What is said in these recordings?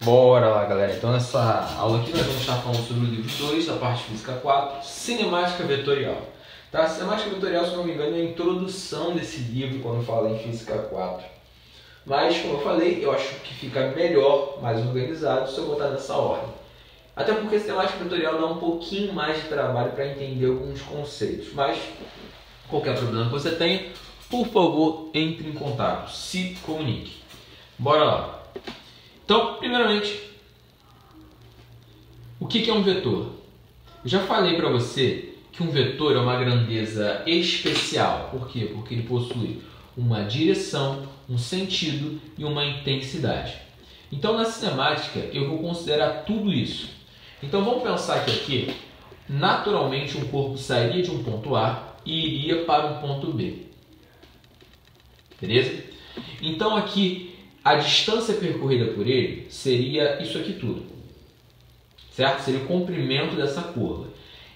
Bora lá, galera. Então nessa aula aqui nós vamos estar falando sobre o livro 2, a parte física 4, cinemática vetorial. Tá? Cinemática vetorial, se não me engano, é a introdução desse livro quando fala em física 4. Mas, como eu falei, eu acho que fica melhor, mais organizado, se eu botar nessa ordem. Até porque cinemática vetorial dá um pouquinho mais de trabalho para entender alguns conceitos. Mas, qualquer problema que você tenha, por favor, entre em contato, se comunique. Bora lá. Então, primeiramente, o que é um vetor? Eu já falei para você que um vetor é uma grandeza especial. Por quê? Porque ele possui uma direção, um sentido e uma intensidade. Então, na cinemática, eu vou considerar tudo isso. Então, vamos pensar que aqui, naturalmente, um corpo sairia de um ponto A e iria para um ponto B. Beleza? Então, aqui, a distância percorrida por ele seria isso aqui tudo, certo? Seria o comprimento dessa curva.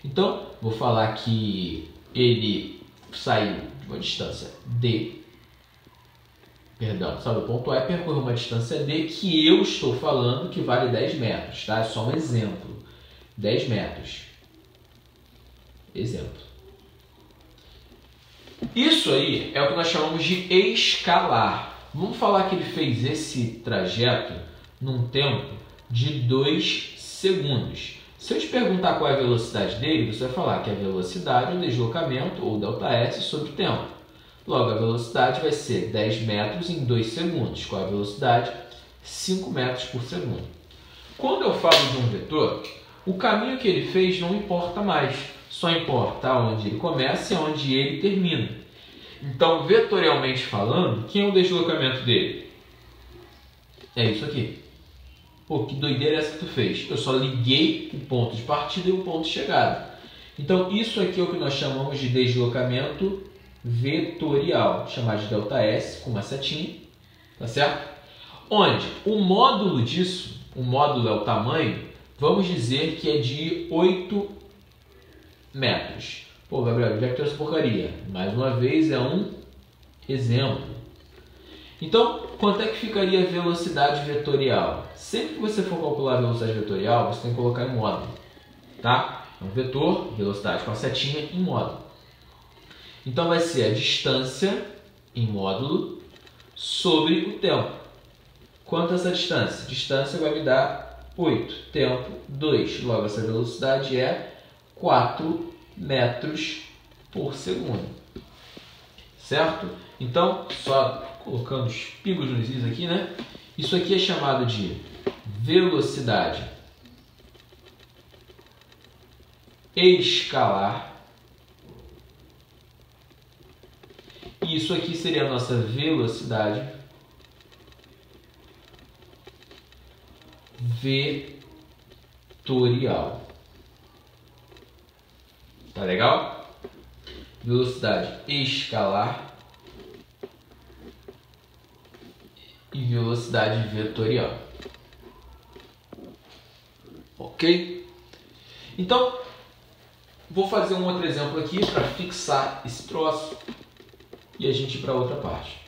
Então, vou falar que ele saiu de uma distância D, saiu do ponto A e percorreu uma distância D que eu estou falando que vale 10 metros, tá? É só um exemplo. 10 metros. Exemplo. Isso aí é o que nós chamamos de escalar. Vamos falar que ele fez esse trajeto num tempo de 2 segundos. Se eu te perguntar qual é a velocidade dele, você vai falar que a velocidade é o deslocamento, ou ΔS, sobre o tempo. Logo, a velocidade vai ser 10 metros em 2 segundos. Qual é a velocidade? 5 metros por segundo. Quando eu falo de um vetor, o caminho que ele fez não importa mais. Só importa onde ele começa e onde ele termina. Então, vetorialmente falando, quem é o deslocamento dele? É isso aqui. Pô, que doideira é essa que tu fez? Eu só liguei o ponto de partida e o ponto de chegada. Então, isso aqui é o que nós chamamos de deslocamento vetorial. Vou chamar de ΔS com uma setinha, tá certo? Onde o módulo disso, o módulo é o tamanho, vamos dizer que é de 8 metros. Pô, Gabriel, já que trouxe porcaria. Mais uma vez, é um exemplo. Então, quanto é que ficaria a velocidade vetorial? Sempre que você for calcular a velocidade vetorial, você tem que colocar em módulo. Tá? É um vetor, velocidade com a setinha em módulo. Então, vai ser a distância em módulo sobre o tempo. Quanto é essa distância? Distância vai me dar 8. Tempo, 2. Logo, essa velocidade é 4 metros por segundo, certo? Então, só colocando os pingos nos is aqui, né? Isso aqui é chamado de velocidade escalar. E isso aqui seria a nossa velocidade vetorial. Tá legal? Velocidade escalar e velocidade vetorial. Ok? Então, vou fazer um outro exemplo aqui para fixar esse troço e a gente ir para outra parte.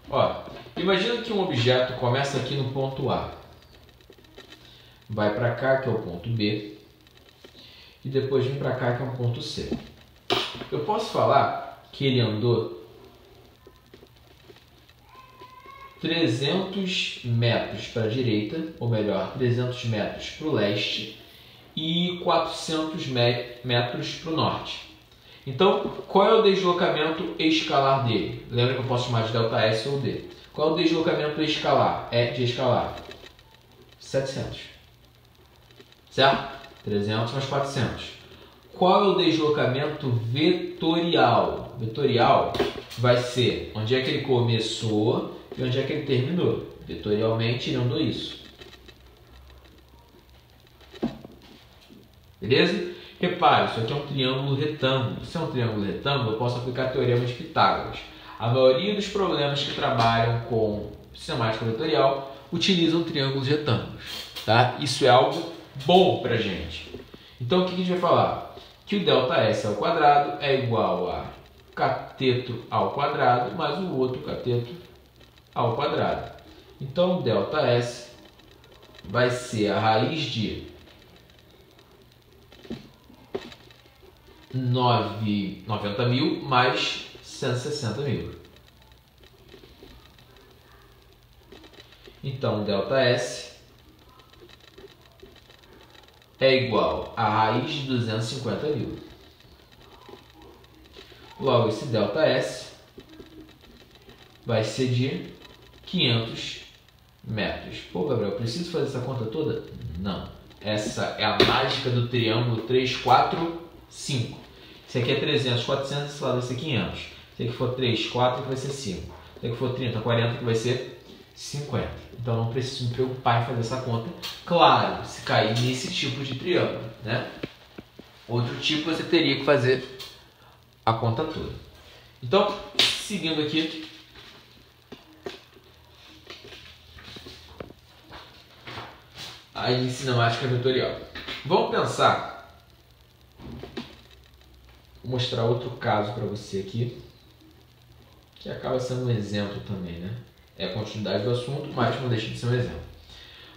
Ó, imagina que um objeto começa aqui no ponto A, vai para cá, que é o ponto B, e depois vem para cá, que é um ponto C. Eu posso falar que ele andou 300 metros para a direita, ou melhor, 300 metros para o leste e 400 metros para o norte. Então, qual é o deslocamento escalar dele? Lembra que eu posso chamar de ΔS ou D. Qual é o deslocamento escalar? De escalar? 700. Certo? 300 mais 400. Qual é o deslocamento vetorial? Vetorial vai ser onde é que ele começou e onde é que ele terminou. Vetorialmente, ele andou isso. Beleza? Repare, isso aqui é um triângulo retângulo. Se é um triângulo retângulo, eu posso aplicar o teorema de Pitágoras. A maioria dos problemas que trabalham com cinemática vetorial utilizam triângulos retângulos. Tá? Isso é algo bom para a gente. Então, o que a gente vai falar? Que o ΔS ao quadrado é igual a cateto ao quadrado mais o outro cateto ao quadrado. Então, ΔS vai ser a raiz de 90.000 mais 160.000. Então, ΔS é igual a raiz de 250.000. Logo, esse ΔS vai ser de 500 metros. Pô, Gabriel, preciso fazer essa conta toda? Não. Essa é a mágica do triângulo 3, 4, 5. Esse aqui é 300, 400, esse lado vai ser 500. Se aqui for 3, 4, que vai ser 5. Se aqui for 30, 40, que vai ser 50. Então não preciso me preocupar em fazer essa conta. Claro, se cair nesse tipo de triângulo, né? Outro tipo você teria que fazer a conta toda. Então, seguindo aqui, a cinemática vetorial. Vamos pensar, vou mostrar outro caso para você aqui, que acaba sendo um exemplo também, né? É a continuidade do assunto, mas não deixa de ser um exemplo.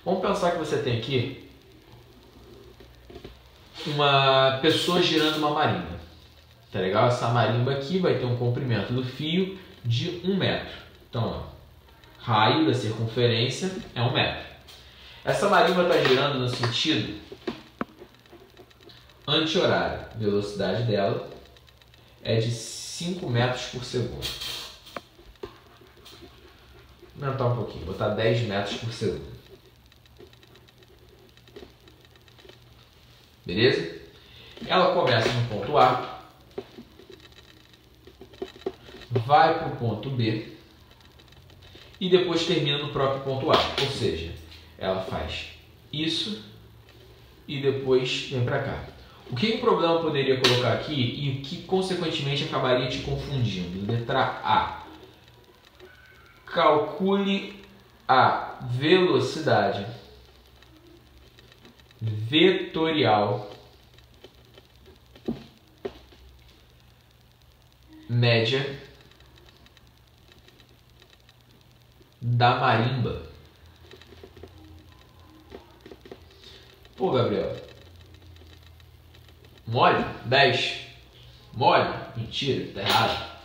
Vamos pensar que você tem aqui uma pessoa girando uma marimba. Tá legal? Essa marimba aqui vai ter um comprimento do fio de 1 metro. Então, ó, raio da circunferência é 1 metro. Essa marimba está girando no sentido anti-horário. A velocidade dela é de 5 metros por segundo. Vou aumentar um pouquinho, botar 10 metros por segundo. Beleza? Ela começa no ponto A, vai para o ponto B e depois termina no próprio ponto A. Ou seja, ela faz isso e depois vem para cá. O que o problema poderia colocar aqui e o que consequentemente acabaria te confundindo? Letra A. Calcule a velocidade vetorial média da marimba. Pô, Gabriel, mole? 10? Mole? Mentira, tá errado.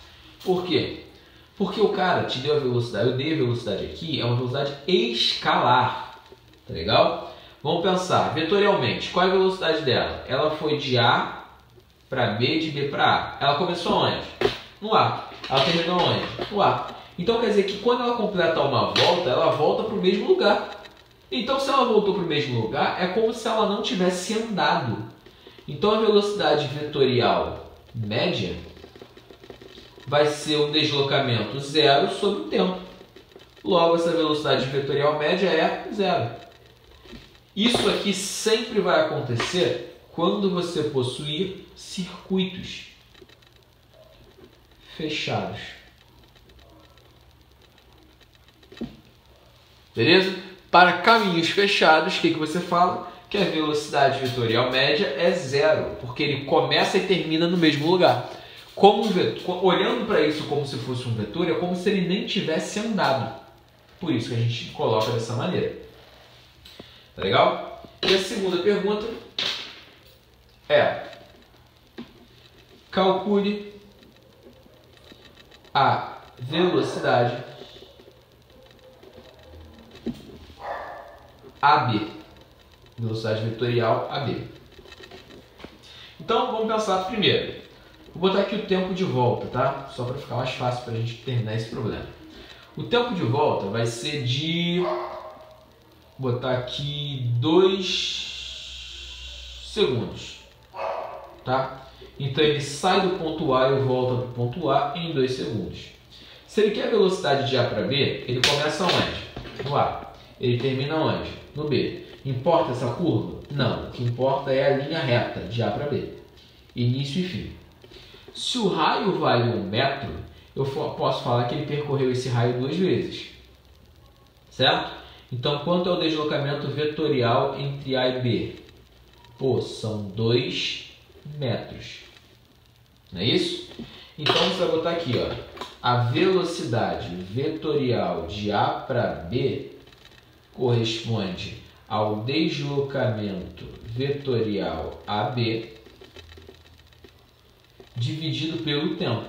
Por quê? Porque o cara te deu a velocidade, eu dei a velocidade aqui, é uma velocidade escalar, tá legal? Vamos pensar, vetorialmente, qual é a velocidade dela? Ela foi de A para B, de B para A. Ela começou onde? No A. Ela terminou onde? No A. Então quer dizer que quando ela completa uma volta, ela volta para o mesmo lugar. Então se ela voltou para o mesmo lugar, é como se ela não tivesse andado. Então a velocidade vetorial média vai ser o deslocamento zero sobre o tempo. Logo, essa velocidade vetorial média é zero. Isso aqui sempre vai acontecer quando você possuir circuitos fechados. Beleza? Para caminhos fechados, o que você fala? Que a velocidade vetorial média é zero, porque ele começa e termina no mesmo lugar. Como olhando para isso como se fosse um vetor, é como se ele nem tivesse andado. Por isso que a gente coloca dessa maneira. Tá legal? E a segunda pergunta é: calcule a velocidade AB. Velocidade vetorial AB. Então, vamos pensar primeiro. Vou botar aqui o tempo de volta, tá? Só para ficar mais fácil para a gente terminar esse problema. O tempo de volta vai ser de... Vou botar aqui 2 segundos, tá? Então ele sai do ponto A e volta para o ponto A em 2 segundos. Se ele quer a velocidade de A para B, ele começa onde? No A. Ele termina onde? No B. Importa essa curva? Não. O que importa é a linha reta de A para B. Início e fim. Se o raio vale 1 metro, eu posso falar que ele percorreu esse raio 2 vezes. Certo? Então, quanto é o deslocamento vetorial entre A e B? Pô, são 2 metros. Não é isso? Então você vai botar aqui, ó, a velocidade vetorial de A para B corresponde ao deslocamento vetorial AB dividido pelo tempo.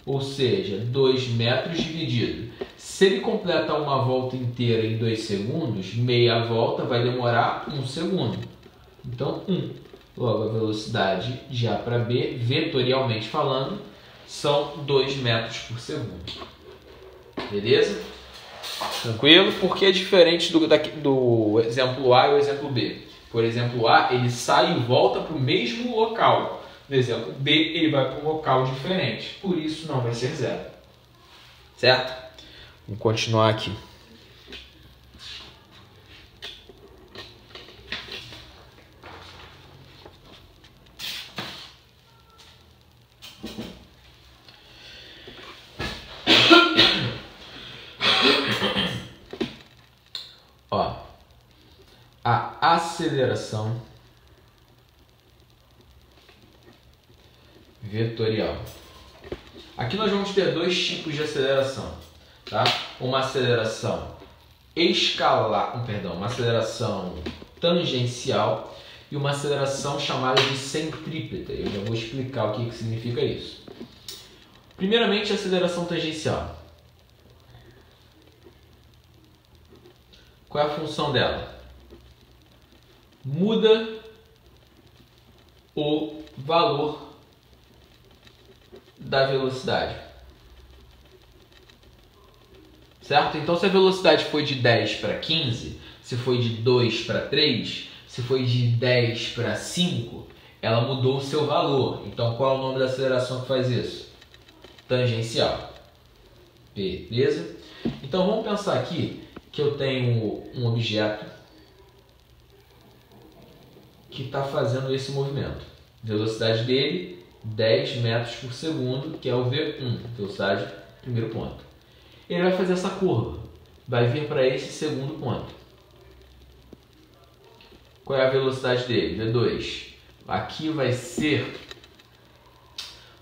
Ou seja, 2 metros dividido. Se ele completa uma volta inteira em 2 segundos, meia volta vai demorar 1 segundo. Então, 1. Logo, a velocidade de A para B, vetorialmente falando, são 2 metros por segundo. Beleza? Tranquilo? Porque é diferente do exemplo A e o exemplo B. Por exemplo A, ele sai e volta para o mesmo local. No exemplo B, ele vai para um local diferente. Por isso, não vai ser 0. Certo? Vamos continuar aqui. Ó, a aceleração vetorial. Aqui nós vamos ter 2 tipos de aceleração, tá? Uma aceleração escalar, uma aceleração tangencial e uma aceleração chamada de centrípeta. Eu já vou explicar o que significa isso. Primeiramente, a aceleração tangencial. Qual é a função dela? Muda o valor da velocidade. Certo? Então, se a velocidade foi de 10 para 15, se foi de 2 para 3, se foi de 10 para 5, ela mudou o seu valor. Então, qual é o nome da aceleração que faz isso? Tangencial. Beleza? Então, vamos pensar aqui que eu tenho um objeto que está fazendo esse movimento. Velocidade dele, 10 metros por segundo, que é o V1, velocidade, primeiro ponto. Ele vai fazer essa curva, vai vir para esse segundo ponto. Qual é a velocidade dele? V2. Aqui vai ser,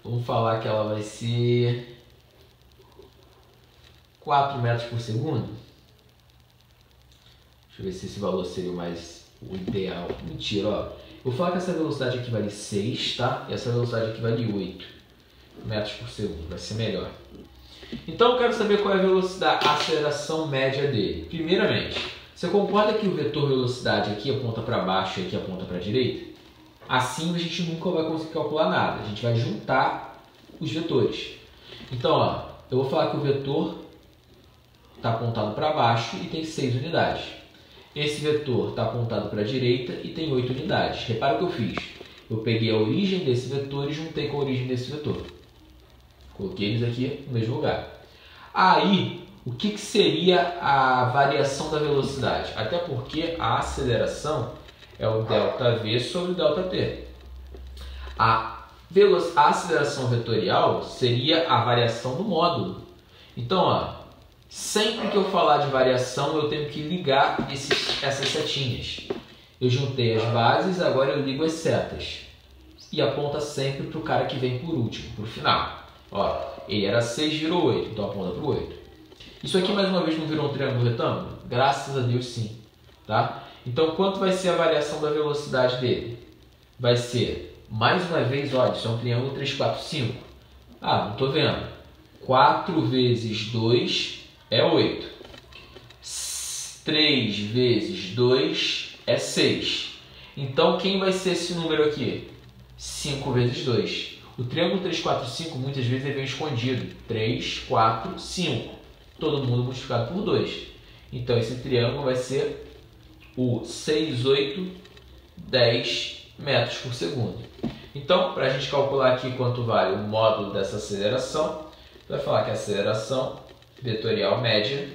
vamos falar que ela vai ser 4 metros por segundo. Deixa eu ver se esse valor seria o ideal. Mentira, ó. Eu vou falar que essa velocidade aqui vale 6, tá? E essa velocidade aqui vale 8 metros por segundo. Vai ser melhor. Então eu quero saber qual é a velocidade, a aceleração média dele. Primeiramente, você concorda que o vetor velocidade aqui aponta para baixo e aqui aponta para a direita? Assim a gente nunca vai conseguir calcular nada. A gente vai juntar os vetores. Então, ó, eu vou falar que o vetor está apontado para baixo e tem 6 unidades. Esse vetor está apontado para a direita e tem 8 unidades. Repara o que eu fiz. Eu peguei a origem desse vetor e juntei com a origem desse vetor. Coloquei eles aqui no mesmo lugar. Aí, o que seria a variação da velocidade? Até porque a aceleração é o ΔV sobre o ΔT. A aceleração vetorial seria a variação do módulo. Então, ó, sempre que eu falar de variação, eu tenho que ligar essas setinhas. Eu juntei as bases, agora eu ligo as setas. E aponta sempre para o cara que vem por último, para o final. Ó, ele era 6, virou 8, então aponta para o 8. Isso aqui, mais uma vez, não virou um triângulo retângulo? Graças a Deus, sim. Tá? Então, quanto vai ser a variação da velocidade dele? Vai ser, mais uma vez, olha, isso é um triângulo 3, 4, 5. Ah, não estou vendo. 4 vezes 2 é 8. 3 vezes 2 é 6. Então, quem vai ser esse número aqui? 5 vezes 2. O triângulo 3, 4, 5 muitas vezes ele vem escondido. 3, 4, 5. Todo mundo multiplicado por 2. Então, esse triângulo vai ser o 6, 8, 10 metros por segundo. Então, para a gente calcular aqui quanto vale o módulo dessa aceleração, vai falar que a aceleração vetorial média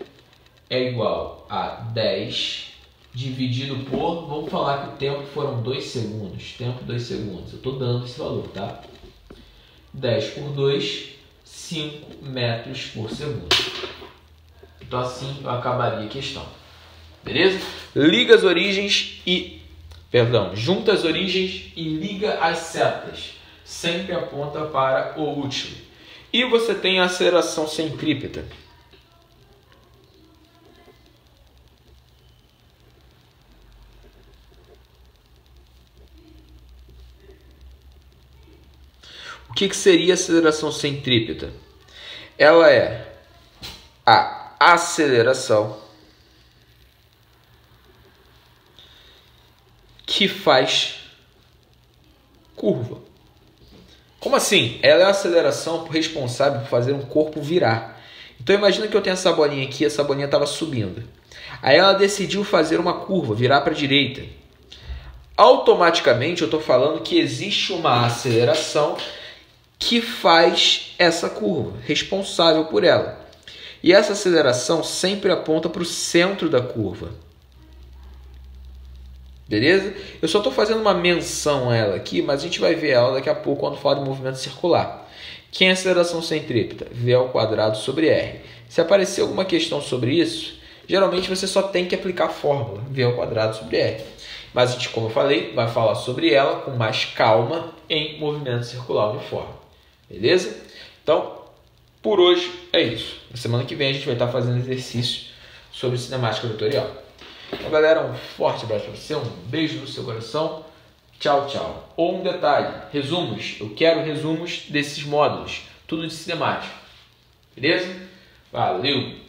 é igual a 10 dividido por, vamos falar que o tempo foram 2 segundos. Tempo 2 segundos. Eu estou dando esse valor, tá? 10 por 2, 5 metros por segundo. Então assim eu acabaria a questão. Beleza? Liga as origens e... junta as origens e liga as setas. sempre aponta para o último. E você tem a aceleração centrípeta. O que seria a aceleração centrípeta? Ela é a aceleração que faz curva. Como assim? Ela é a aceleração responsável por fazer um corpo virar. Então imagina que eu tenho essa bolinha aqui, essa bolinha estava subindo. Aí ela decidiu fazer uma curva, virar para a direita. Automaticamente eu estou falando que existe uma aceleração que faz essa curva, responsável por ela. E essa aceleração sempre aponta para o centro da curva. Beleza? Eu só estou fazendo uma menção a ela aqui, mas a gente vai ver ela daqui a pouco quando falar de movimento circular. Quem é a aceleração centrípeta? V² sobre R. Se aparecer alguma questão sobre isso, geralmente você só tem que aplicar a fórmula V² sobre R. Mas a gente, como eu falei, vai falar sobre ela com mais calma em movimento circular uniforme. Beleza? Então, por hoje é isso. Na semana que vem a gente vai estar fazendo exercício sobre cinemática vetorial. Então, galera, um forte abraço para você, um beijo no seu coração. Tchau, tchau. Ou um detalhe, resumos. Eu quero resumos desses módulos, tudo de cinemática. Beleza? Valeu!